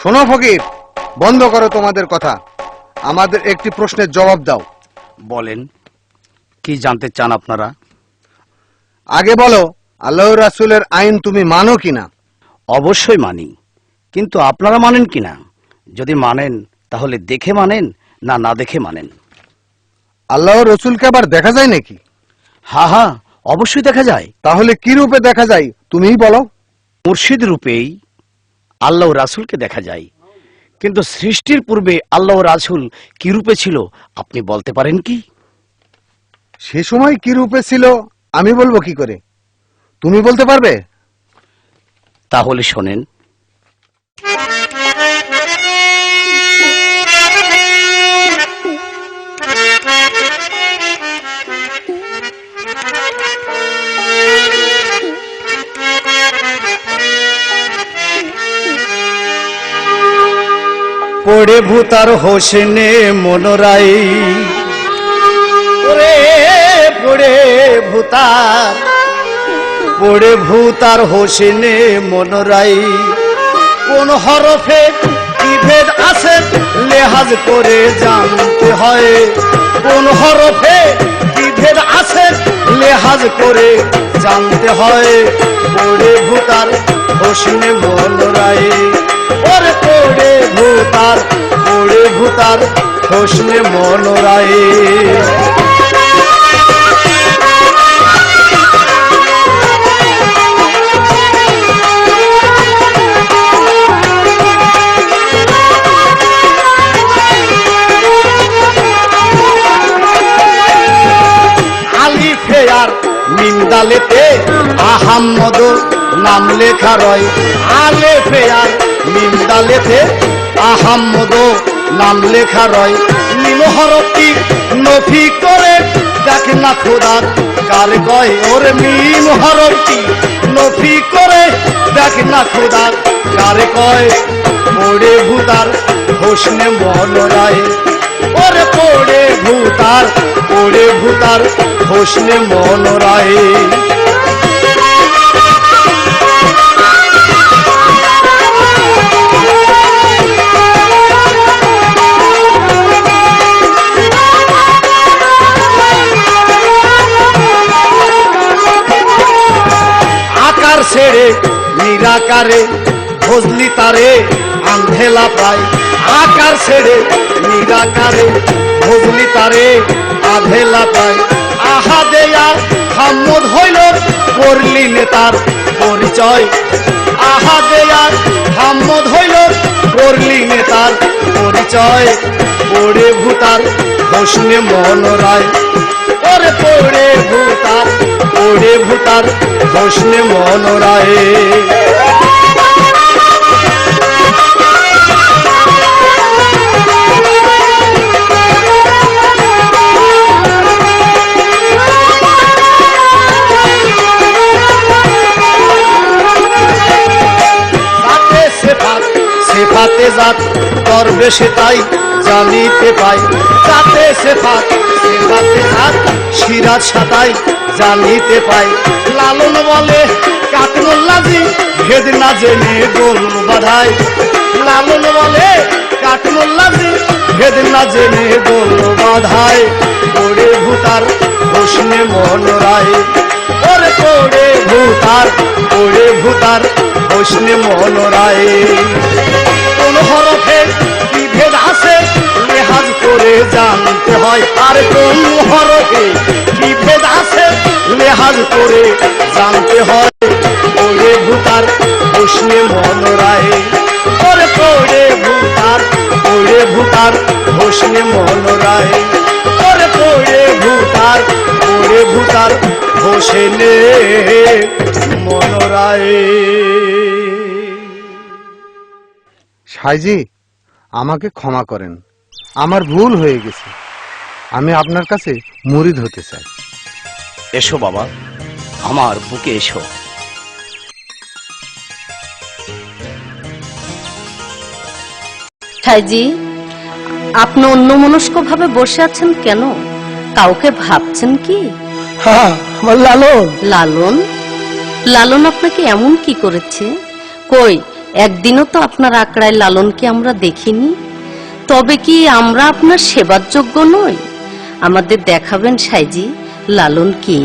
শোনো ফকির, বন্ধ করো তোমাদের কথা, আমাদের একটি প্রশ্নের জবাব দাও। বলেন, কি জানতে চান আপনারা? আগে বলো, আল্লাহ রাসূলের আইন তুমি মানো কিনা? অবশ্যই মানি, কিন্তু আপনারা মানেন কিনা? যদি মানেন তাহলে দেখে মানেন, না না দেখে মানেন? আল্লাহ রসুলকে আবার দেখা যায় নাকি? হা হা, অবশ্যই দেখা যায়। তাহলে কি রূপে দেখা যায় তুমিই বলো। মুর্শিদ রূপেই আল্লাহ রাসূলকে দেখা যায়। কিন্তু সৃষ্টির পূর্বে আল্লাহ রাসূল কি রূপে ছিল আপনি বলতে পারেন কি? সে সময় কি রূপে ছিল আমি বলবো কি করে? তুমি বলতে পারবে? তাহলে শোনেন। পড়ে ভূতার হোসেনে মনোরাই, ওরে পড়ে ভূতার, পড়ে ভূতার হোসেনে মনোরাই। কোন হরফে কি ভেদ আছে লেহাজ করে জানতে হয়, কোন হরফে কি ভেদ আছে লেহাজ করে জানতে হয়। পড়ে ভূতার হোসেনে মনোরাই, ওরে পড়ে ভূতার, পড়ে ভূতার হোসনে মনোরাই। আলিফে আর মিমদালেতে আহাম্মদ নাম লেখা রয়। আলিফে আর মিমদালেতে আহাম্মদ নাম লেখা রয়। মিম হরফটি নফি করে দেখ না খোদার কার কয়, ওরে মিম হরফটি নফি করে দেখ না খোদার কার কয়। পড়ে ভূতার হোসনে মনোরায়, ওরে পড়ে ভূতার, পড়ে ভূতার হোসনে মনোরায়। ছেড়ে নিরাকারে ভজলি তারে আন্ধেলা পায় আকার ছেড়ে নিরাকারে ভজলি তারে আধেলা পায় আহা দেয়া হাম্মদ হইল করলি নেতার পরিচয় আহা দেয়া হাম্মদ হইল করলি নেতার পরিচয় পড়ে ভূতার হোসনে মনোরায় ওরে পড়ে ভূতার হোসনে মনোরায় সেফাতে জাত করবে সে তাই জানিতে পাই যাতে সেফাতে জাত সিরাজ সাতাই জানিতে পাই লালন বলে কাটমোল্লাজি ভেদ না জেনে গোল বাধায় লালন বলে কাটমোল্লাজি ভেদ না জেনে গোল বাধায় পড়ে ভূতার হোসনে মনোরায় ওরে পড়ে ভূতার হোসনে মনোরায় কোন হরফে কি ভেদ আছে লেহাজ করে জানতে হয় আর কোন হরফে কি ভেদ আছে লেহাজ করে জানতে হয় পড়ে ভূতার হোসনে মনোরায় ওরে পড়ে ভূতার হোসনে মনোরায় ওরে পড়ে ভূতার হোসনে মনোরায় সাইজি আমাকে ক্ষমা করেন আমার ভুল হয়ে গেছে আমি আপনার কাছে মুরিদ হতে চাই এসো বাবা আমার বুকে এসো সাইজি আপনি অন্যমনস্ক ভাবে বসে আছেন কেন কাউকে ভাবছেন কি হ্যাঁ আমার লালন লালন লালন আপনাকে এমন কি করেছে কই একদিনও তো আপনার আকড়ায় লালনকে আমরা দেখিনি তবে কি আমরা আপনার সেবার যোগ্য নই আমাদের দেখাবেন সাইজি লালন কে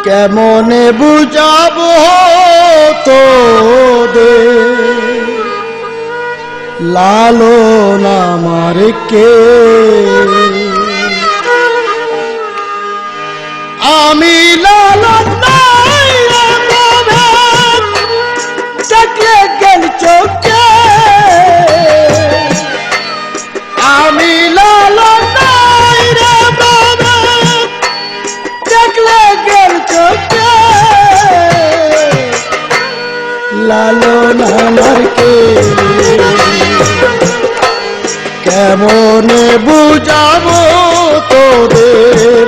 কেমনে বুঝাবো তোদের লালন আমার কে আমি লালন নাই রে প্রভেদ, দেখলে গেল চোখে আমি লালন নাই রে প্রভেদ, দেখলে গেল চোখে লালন আমার কে কেমনে বুঝাবো তোদের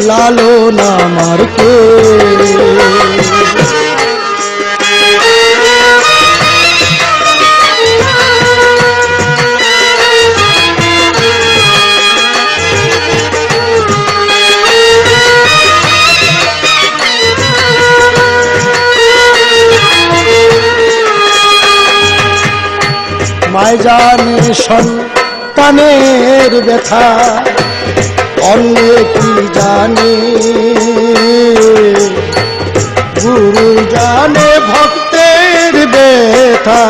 লালন আমার কে মায় জানে সন্তানের ব্যথা অন্যে কি জানে গুরু জানে ভক্তের ব্যথা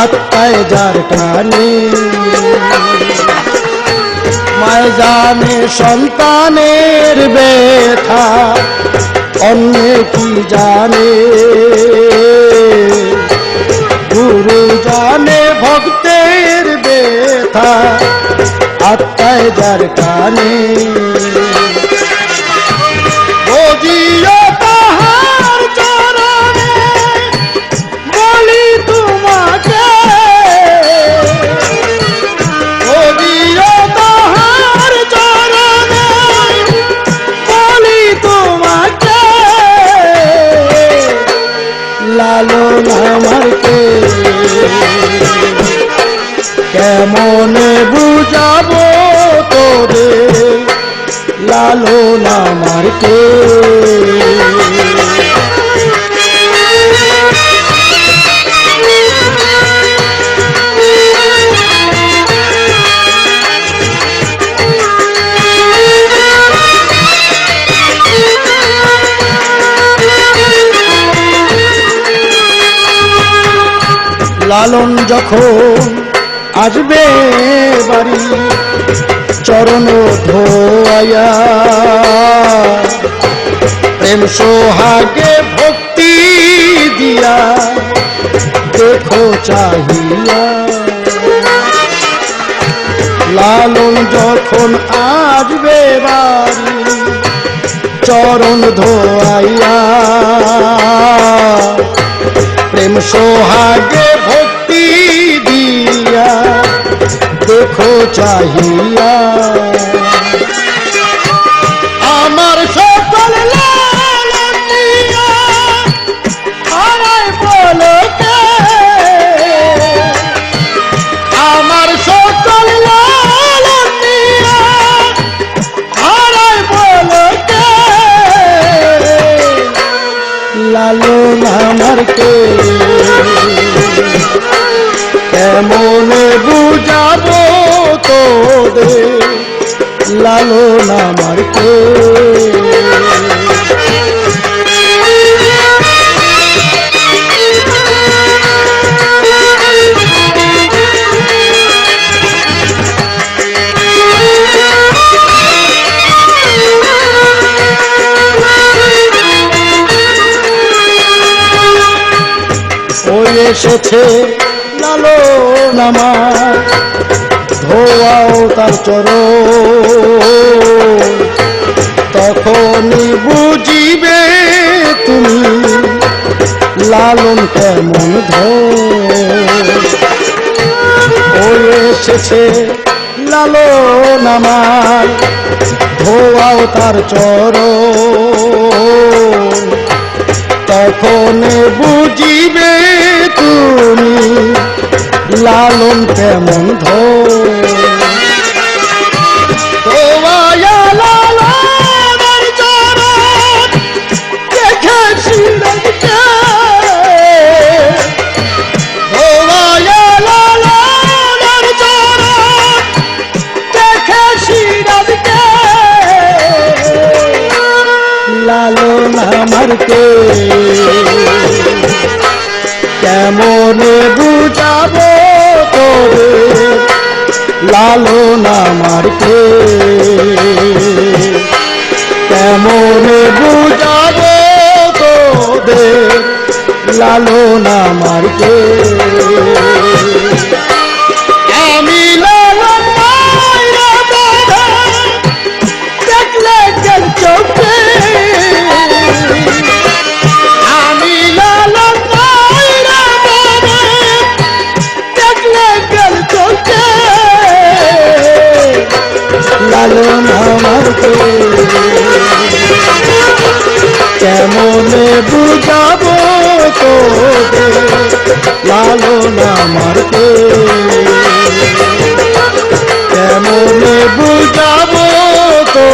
আত্মায় যার টানে মায় জানে সন্তানের ব্যথা অন্যে কি জানে গুরু জানে ভক্তের ব্যথা আত্মায় যার কানে বুঝিও তাহার চরণে বলি তোমাকে বুঝিও তাহার চরণে বলি তোমাকে লালন আমার কে কেমনে বুঝাবো তোদের লালন আমার কে লালন যখন আসবে বাড়ি চরণ ধোয়া প্রেম সোহাগে ভক্তি দিয়া দেখো চাহিয়া লালন যখন আসবে বাড়ি চরণ ধোয়াইয়া প্রেম সোহাগে ভক্তি দিয়া দেখো চাহিয়া আমার সকল লালন দিয়া হারায় বলতে আমার সকল লালন দিয়া হারায় বলতে লালন আমার কে কেমন বুঝাবো তোদের লালন আমার কে ওই এসেছে লালন আমার ধোয়াও তার চরণ তখনই বুঝিবে তুমি লালন কেমন ওই এসেছে লালন আমার ধোয়াও তার চরণ তখন বুঝিবে তুমি লালন কেমন ধোয়া লালনের চরণ দেখেছি ধোয়া লালনের চরণ দেখেছি লালন আমার কে কেমন বুঝাবো তোরে লালন আমার কে কেমন বুঝাবো তোদের লালন আমার কে আমি লালন মাইরা বাবা দেখলে কেন চোখে আমি লালন মাইরা বাবা দেখলে কেন চোখে লালন আমার কে কেমন বুঝাবো তোদের লালন আমার কে কেমন বুঝাবো তো